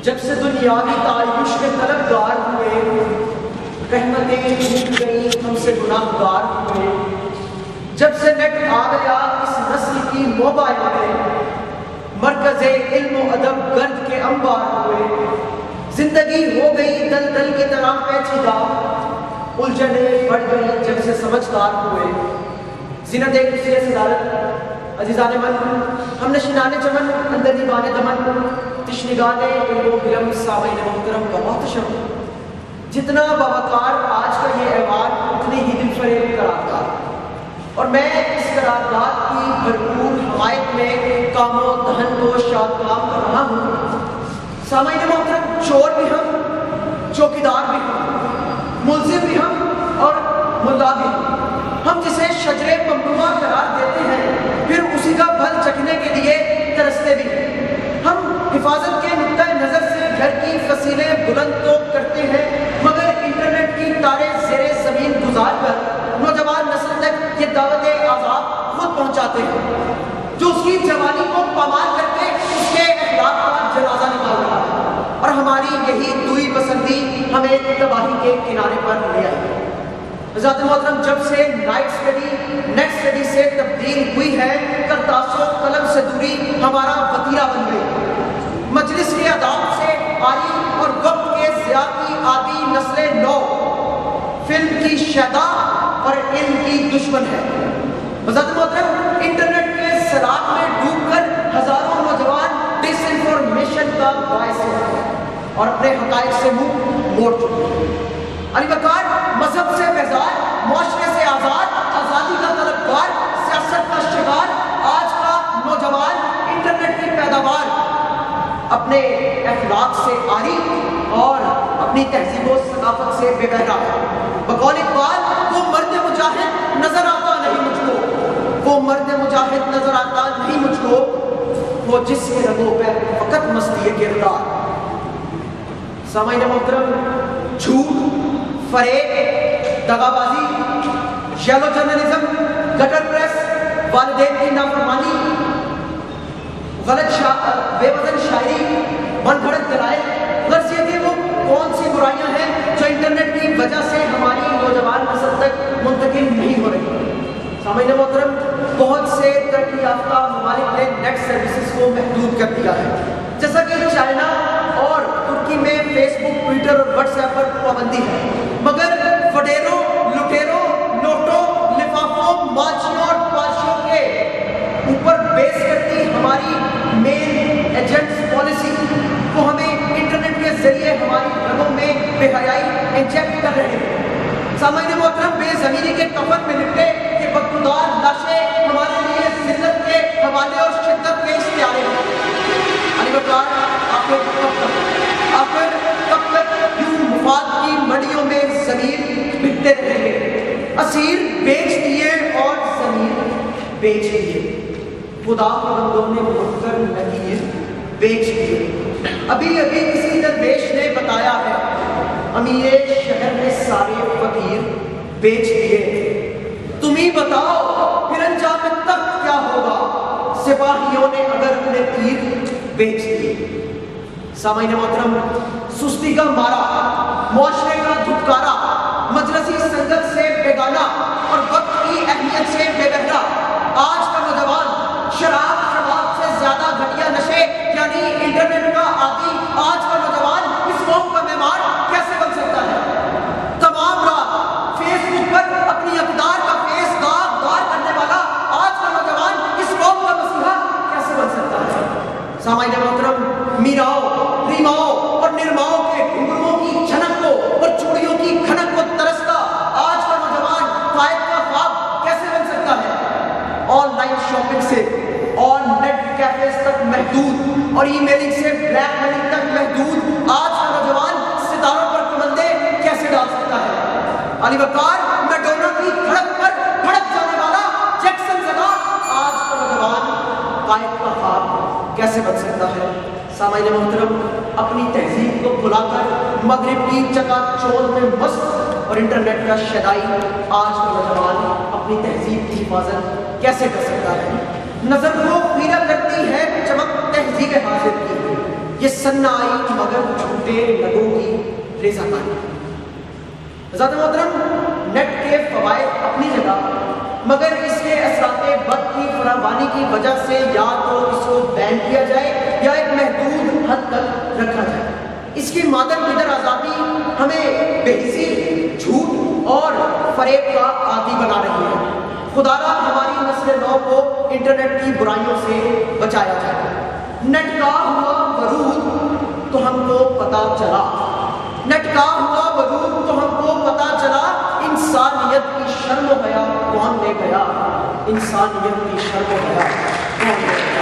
جب سے دنیاوی تعیش کے طلبگار ہوئے، رحمتیں چھوٹ گئیں ہم سے گناہگار ہوئے، جب سے نیٹ آ گیا اس نسل کی موبائل میں، مرکز علم و ادب گرد کے انبار ہوئے، زندگی ہو گئی دل دل کی طرح پیچیدہ، الجھنیں بڑھ گئی جب سے سمجھدار ہوئے۔ زینت ایک صدارت عزیزان من، ہم نشینان چمن اندر دیوان دمن، تشنگان علم علم سامعین محترم بہتشم، جتنا باوقار آج کا یہ ایوان اتنی ہی دل فریب قرارداد، اور میں اس قرارداد کی بھرپور حمایت میں کام و دہن کو شادکام کر رہا ہوں۔ سامعین محترم، چور بھی ہم، چوکیدار بھی ہم، ملزم بھی ہم اور ملا بھی ہم جسے شجرے ممنوعہ قرار دیتے ہیں پھر اسی کا پھل چکھنے کے لیے ترستے بھی ہیں۔ ہم حفاظت کے نقطۂ نظر سے گھر کی فصیلیں بلند تو کرتے ہیں، مگر انٹرنیٹ کی تارے زیر زمین گزار کر نوجوان نسل تک یہ دعوت آزاد خود پہنچاتے ہیں، جو اس کی جوانی کو پامال کر کے اس کے اخلاق کا جنازہ نکال رہا ہے، اور ہماری یہی دوئی پسندی ہمیں تباہی کے کنارے پر لے آئی۔ حضرات محترم، جب سے نیٹ اسٹڈی سے تبدیل ہوئی ہے، کرتاس و قلم سے دوری ہمارا وتیرہ بن گئی۔ مجلس کے آداب سے آری اور وقت کے ضیاء کی عادی نسل نو فلم کی شیدا اور علم کی دشمن ہے۔ حضرات محترم، انٹرنیٹ کے سراغ میں ڈوب کر ہزاروں نوجوان ڈس انفارمیشن کا باعث ہیں اور اپنے حقائق سے منہ موڑ چکے ہیں۔ علی وقار مذہب سے بیزار، معاشرے سے آزاد، آزادی کا طلبگار، سیاست کا شکار، آج کا نوجوان انٹرنیٹ کی پیداوار، اپنے اخلاق سے عاری اور اپنی تہذیب و ثقافت سے بے بہرا ہے۔ بقول اقبال، وہ مرد مجاہد نظر آتا نہیں مجھ کو، وہ مرد مجاہد نظر آتا نہیں مجھ کو، وہ جس کے رگوں پہ فقط مستی کردار۔ سامعین محترم، جھوٹ، فریب، دغا بازی، شیلو جرنلزم، گٹر پریس، والدین کی نافرمانی، غلط بے وزن شاعری، من گھڑت دلائل، غرض یہ کہ وہ کون سی برائیاں ہیں جو انٹرنیٹ کی وجہ سے ہماری نوجوان نسل تک منتقل نہیں ہو رہی۔ سامعین محترم، بہت سے ترقی یافتہ ممالک نے نیٹ سروسز کو محدود کر دیا ہے، جیسا کہ چائنا اور ترکی میں فیس بک، ٹویٹر اور واٹس ایپ پر پابندی ہے، مگر وڈیروں، لٹیروں، نوٹوں، لفافوں، ماچیوں اور پاشیوں کے اوپر بیس کرتی ہماری مین ایجنٹس پالیسی کو ہمیں انٹرنیٹ کے ذریعے ہماری رگوں میں بے حیائی انجیکٹ کر رہے ہیں۔ سامعین محترم، بے زمینی کے کفن میں لپٹے کہ بدبودار لاشیں ہمارے لیے ذلت کے حوالے اور شدت کے اشتہارے ہیں۔ علی وقار، آخر کب تک یوں مفاد کی منڈیوں میں زمین بکتے رہیں گے؟ اسیر بیچ دیے اور زمین بیچ دیے، خدا کے بندوں نے مڑ کر نہیں بیچ دیے۔ ابھی کسی درویش نے بتایا ہے، امیر شہر نے سارے فقیر بیچ دیے۔ تم ہی بتاؤ پھر انجام تک کیا ہوگا، سپاہیوں نے اگر اپنے تیر بیچ دیے۔ سامعین محترم، سستی کا مارا، معاشرے کا دھتکارا، مجلسی سنگت سے بیگانہ اور وقت کی اہمیت سے بے بہرا آج کا نوجوان شراب سے زیادہ گھٹیا نشے یعنی انٹرنیٹ کا عادی آج کا نوجوان اس قوم کا معمار کیسے بن سکتا ہے؟ تمام رات فیس بک پر اپنی اقدار کا فیس دار کرنے والا آج کا نوجوان اس قوم کا مسیحا کیسے بن سکتا ہے؟ سامعین محترم، میراؤں، ریماؤں اور نرماؤں کے گھنگروؤں کی جھنک کو اور چوڑیوں کی کھنک کو ترستا آج کا نوجوان قائد کا خواب کیسے بن سکتا ہے؟ آن لائن شاپنگ سے اور نیٹ کیفیز تک محدود اور ای میلنگ سے بلیک میلنگ تک محدود آج کا نوجوان ستاروں پر کمندے کیسے ڈال سکتا ہے؟ علی وقار، میڈونا کی دھڑک پر بھڑک جانے والا جیکسن زدہ آج کا نوجوان قائد کا خواب کیسے بن سکتا ہے؟ سامعین محترم، اپنی تہذیب کو بھلا کر مغرب کی چکا چوند میں مست اور انٹرنیٹ کا شیدائی آج کا نوجوان اپنی تہذیب کی حفاظت کیسے کر سکتا ہے؟ نظر کو خیرہ کرتی ہے چمک تہذیب تصدیق حاصل کی، یہ سنائی مگر جھوٹے لگوں کی ریزہ کاری۔ حضرات محترم، نیٹ کے فوائد اپنی جگہ، مگر اس کے اثرات بد کی فراوانی کی وجہ سے یا تو اس کو بین کیا جائے یا ایک محدود حد تک رکھا جائے۔ اس کی مادر پدر آزادی ہمیں بے حسی، جھوٹ اور فریب کا عادی بنا رہی ہے۔ خدا را ہماری نسل نو کو انٹرنیٹ کی برائیوں سے بچایا جائے۔ نیٹ کا ہوا ورود تو ہم کو پتہ چلا، نیٹ کا ہوا ورود تو ہم کو پتہ چلا، انسانیت کی شرم و حیا کون لے گیا، انسانیت کی شرم و حیا کون لے گیا۔